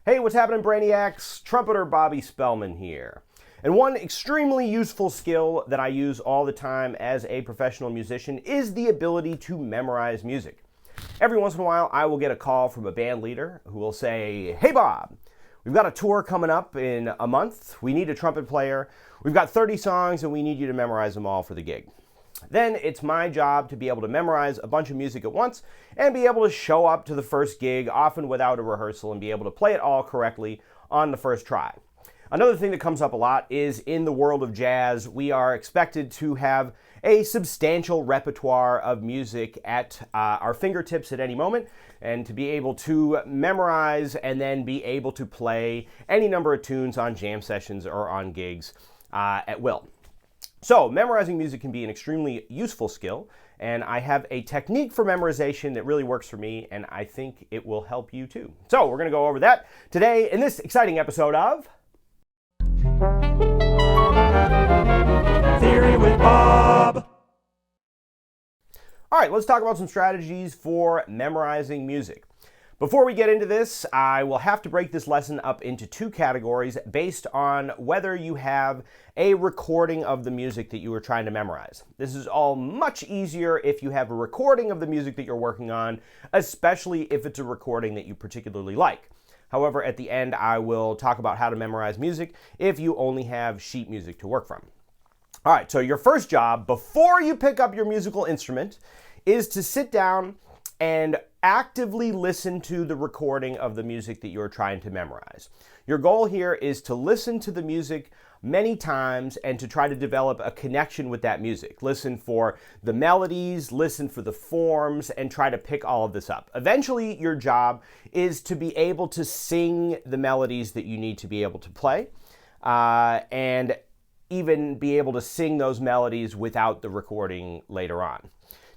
Hey, what's happening, Brainiacs? Trumpeter Bobby Spellman here. And one extremely useful skill that I use all the time as a professional musician is the ability to memorize music. Every once in a while, I will get a call from a band leader who will say, "Hey, Bob, we've got a tour coming up in a month. We need a trumpet player. We've got 30 songs and we need you to memorize them all for the gig." Then it's my job to be able to memorize a bunch of music at once and be able to show up to the first gig, often without a rehearsal, and be able to play it all correctly on the first try. Another thing that comes up a lot is in the world of jazz, we are expected to have a substantial repertoire of music at our fingertips at any moment, and to be able to memorize and then be able to play any number of tunes on jam sessions or on gigs at will. So memorizing music can be an extremely useful skill, and I have a technique for memorization that really works for me, and I think it will help you too. So we're going to go over that today in this exciting episode of Theory with Bob. All right, let's talk about some strategies for memorizing music. Before we get into this, I will have to break this lesson up into two categories based on whether you have a recording of the music that you are trying to memorize. This is all much easier if you have a recording of the music that you're working on, especially if it's a recording that you particularly like. However, at the end, I will talk about how to memorize music if you only have sheet music to work from. All right, so your first job before you pick up your musical instrument is to sit down and actively listen to the recording of the music that you're trying to memorize. Your goal here is to listen to the music many times and to try to develop a connection with that music. Listen for the melodies, listen for the forms, and try to pick all of this up. Eventually, your job is to be able to sing the melodies that you need to be able to play, and even be able to sing those melodies without the recording later on.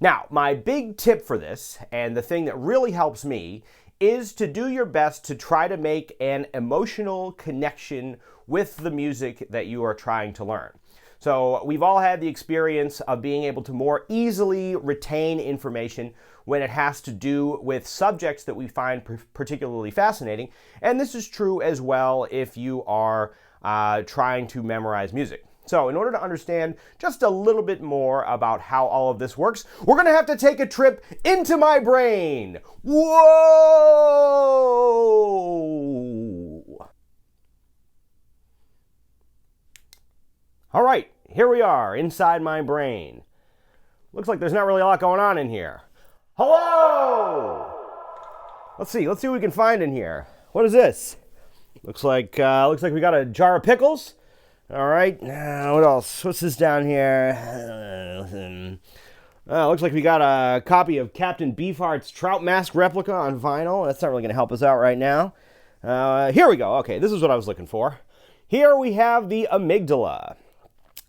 Now, my big tip for this, and the thing that really helps me, is to do your best to try to make an emotional connection with the music that you are trying to learn. So we've all had the experience of being able to more easily retain information when it has to do with subjects that we find particularly fascinating, and this is true as well if you are trying to memorize music. So in order to understand just a little bit more about how all of this works, we're going to have to take a trip into my brain. Whoa! All right, here we are inside my brain. Looks like there's not really a lot going on in here. Hello! Let's see what we can find in here. What is this? Looks like we got a jar of pickles. All right, what else? What's this down here? Looks like we got a copy of Captain Beefheart's Trout Mask replica on vinyl. That's not really going to help us out right now. Here we go. Okay, this is what I was looking for. Here we have the amygdala.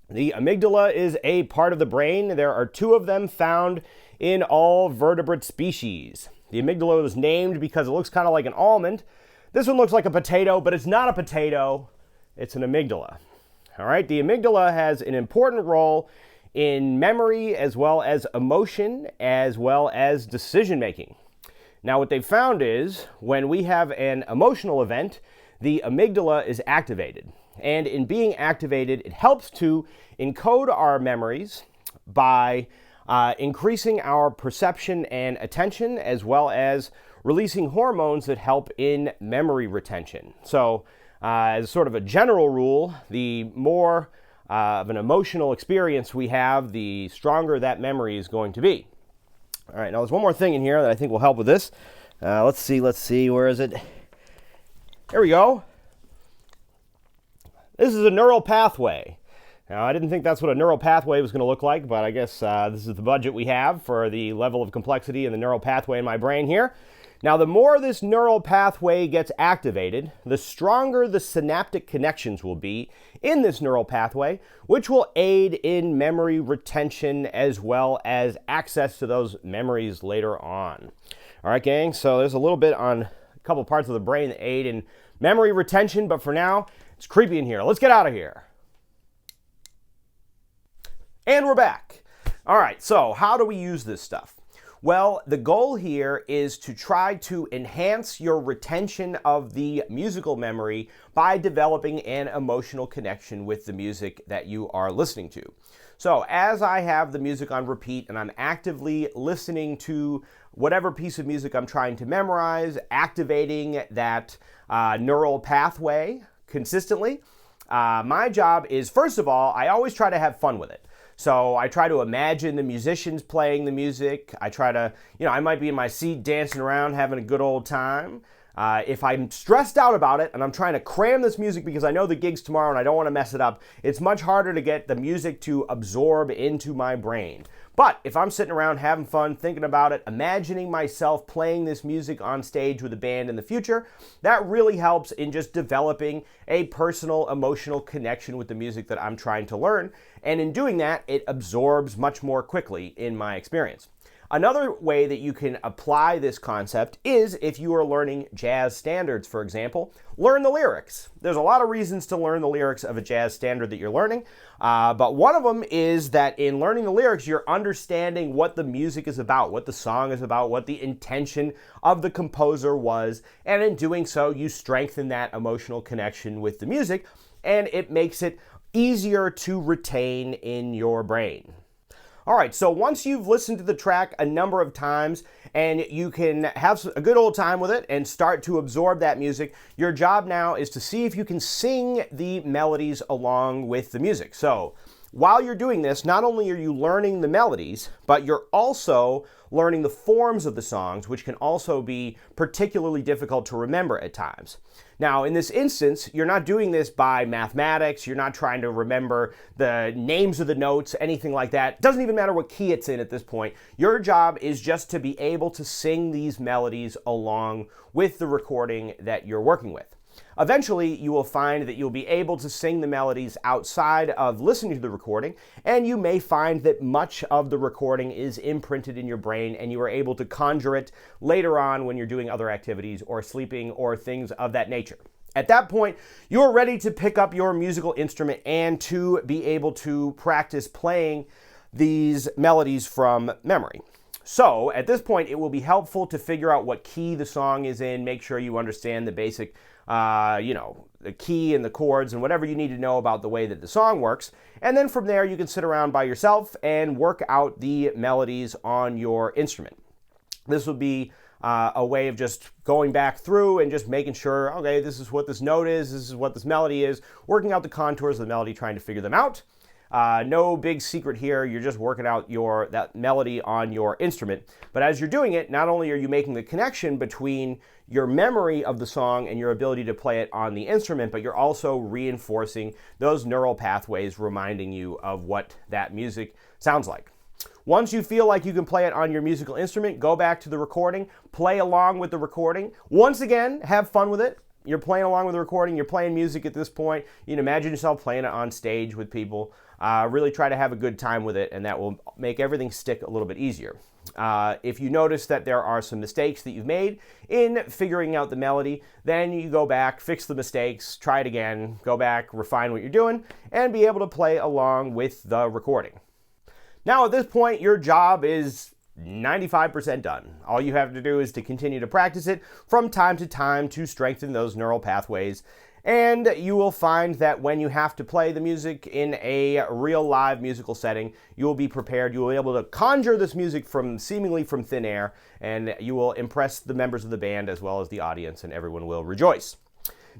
The amygdala is a part of the brain. There are two of them found in all vertebrate species. The amygdala was named because it looks kind of like an almond. This one looks like a potato, but it's not a potato. It's an amygdala. All right, the amygdala has an important role in memory as well as emotion as well as decision making. Now what they've found is when we have an emotional event, the amygdala is activated. And in being activated, it helps to encode our memories by increasing our perception and attention as well as releasing hormones that help in memory retention. So as sort of a general rule, the more of an emotional experience we have, the stronger that memory is going to be. All right, now there's one more thing in here that I think will help with this. Let's see, where is it? There we go. This is a neural pathway. Now, I didn't think that's what a neural pathway was going to look like, but I guess this is the budget we have for the level of complexity in the neural pathway in my brain here. Now, the more this neural pathway gets activated, the stronger the synaptic connections will be in this neural pathway, which will aid in memory retention as well as access to those memories later on. All right, gang, so there's a little bit on a couple parts of the brain that aid in memory retention, but for now, it's creepy in here. Let's get out of here. And we're back. All right, so how do we use this stuff? Well, the goal here is to try to enhance your retention of the musical memory by developing an emotional connection with the music that you are listening to. So as I have the music on repeat and I'm actively listening to whatever piece of music I'm trying to memorize, activating that neural pathway consistently, my job is, first of all, I always try to have fun with it. So I try to imagine the musicians playing the music. I try to, I might be in my seat dancing around, having a good old time. If I'm stressed out about it and I'm trying to cram this music because I know the gig's tomorrow and I don't want to mess it up, it's much harder to get the music to absorb into my brain. But if I'm sitting around having fun, thinking about it, imagining myself playing this music on stage with a band in the future, that really helps in just developing a personal, emotional connection with the music that I'm trying to learn. And in doing that, it absorbs much more quickly in my experience. Another way that you can apply this concept is if you are learning jazz standards, for example, learn the lyrics. There's a lot of reasons to learn the lyrics of a jazz standard that you're learning, but one of them is that in learning the lyrics, you're understanding what the music is about, what the song is about, what the intention of the composer was, and in doing so, you strengthen that emotional connection with the music, and it makes it easier to retain in your brain. All right, so once you've listened to the track a number of times and you can have a good old time with it and start to absorb that music, your job now is to see if you can sing the melodies along with the music. So while you're doing this, not only are you learning the melodies, but you're also learning the forms of the songs, which can also be particularly difficult to remember at times. Now, in this instance, you're not doing this by mathematics, you're not trying to remember the names of the notes, anything like that. It doesn't even matter what key it's in at this point. Your job is just to be able to sing these melodies along with the recording that you're working with. Eventually, you will find that you'll be able to sing the melodies outside of listening to the recording, and you may find that much of the recording is imprinted in your brain and you are able to conjure it later on when you're doing other activities or sleeping or things of that nature. At that point, you're ready to pick up your musical instrument and to be able to practice playing these melodies from memory. So, at this point, it will be helpful to figure out what key the song is in, make sure you understand the basic the key and the chords and whatever you need to know about the way that the song works. And then from there, you can sit around by yourself and work out the melodies on your instrument. This will be a way of just going back through and just making sure, okay, this is what this note is, this is what this melody is, working out the contours of the melody, trying to figure them out. No big secret here, you're just working out that melody on your instrument. But as you're doing it, not only are you making the connection between your memory of the song and your ability to play it on the instrument, but you're also reinforcing those neural pathways, reminding you of what that music sounds like. Once you feel like you can play it on your musical instrument, go back to the recording, play along with the recording. Once again, have fun with it. You're playing along with the recording, you're playing music at this point. You can imagine yourself playing it on stage with people. Really try to have a good time with it, and that will make everything stick a little bit easier. If you notice that there are some mistakes that you've made in figuring out the melody, then you go back, fix the mistakes, try it again, go back, refine what you're doing, and be able to play along with the recording. Now at this point, your job is 95% done. All you have to do is to continue to practice it from time to time to strengthen those neural pathways. And you will find that when you have to play the music in a real live musical setting, you will be prepared. You will be able to conjure this music seemingly from thin air, and you will impress the members of the band as well as the audience, and everyone will rejoice.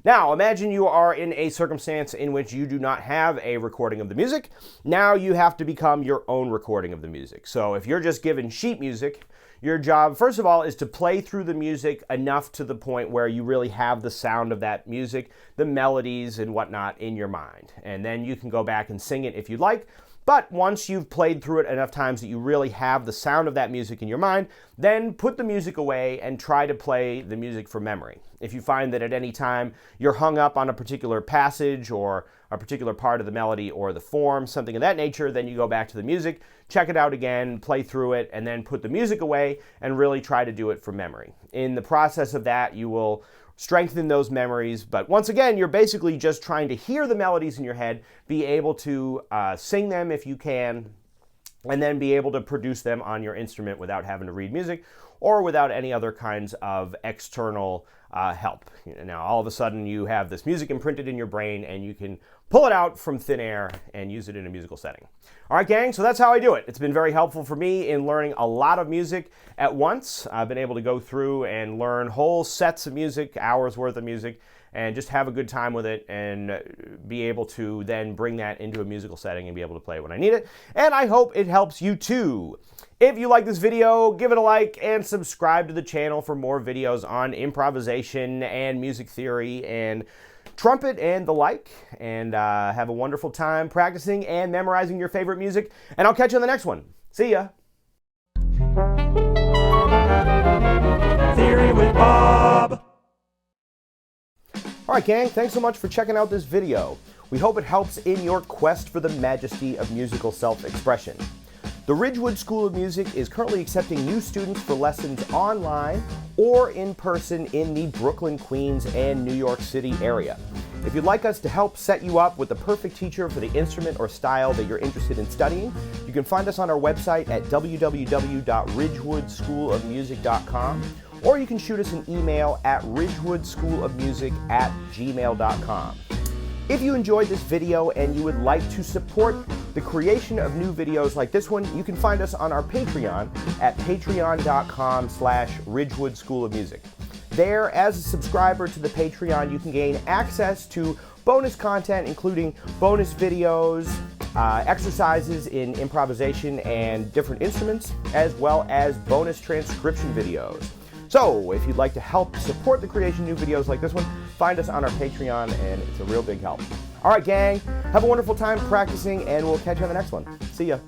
Now, imagine you are in a circumstance in which you do not have a recording of the music. Now you have to become your own recording of the music. So if you're just given sheet music, your job, first of all, is to play through the music enough to the point where you really have the sound of that music, the melodies and whatnot in your mind. And then you can go back and sing it if you'd like. But once you've played through it enough times that you really have the sound of that music in your mind, then put the music away and try to play the music from memory. If you find that at any time you're hung up on a particular passage or a particular part of the melody or the form, something of that nature, then you go back to the music, check it out again, play through it, and then put the music away and really try to do it from memory. In the process of that, you will strengthen those memories, but once again, you're basically just trying to hear the melodies in your head, be able to sing them if you can, and then be able to produce them on your instrument without having to read music or without any other kinds of external help. Now, all of a sudden, you have this music imprinted in your brain, and you can pull it out from thin air and use it in a musical setting. All right, gang, so that's how I do it. It's been very helpful for me in learning a lot of music at once. I've been able to go through and learn whole sets of music, hours worth of music, and just have a good time with it and be able to then bring that into a musical setting and be able to play it when I need it. And I hope it helps you too. If you like this video, give it a like and subscribe to the channel for more videos on improvisation and music theory and trumpet and the like. And have a wonderful time practicing and memorizing your favorite music. And I'll catch you on the next one. See ya. Theory with Bob. All right, gang, thanks so much for checking out this video. We hope it helps in your quest for the majesty of musical self-expression. The Ridgewood School of Music is currently accepting new students for lessons online or in person in the Brooklyn, Queens, and New York City area. If you'd like us to help set you up with the perfect teacher for the instrument or style that you're interested in studying, you can find us on our website at www.ridgewoodschoolofmusic.com, or you can shoot us an email at ridgewoodschoolofmusic@gmail.com. If you enjoyed this video and you would like to support the creation of new videos like this one, you can find us on our Patreon at patreon.com/Ridgewood School of Music. There, as a subscriber to the Patreon, you can gain access to bonus content, including bonus videos, exercises in improvisation and different instruments, as well as bonus transcription videos. So, if you'd like to help support the creation of new videos like this one, find us on our Patreon, and it's a real big help. All right, gang, have a wonderful time practicing, and we'll catch you on the next one. See ya.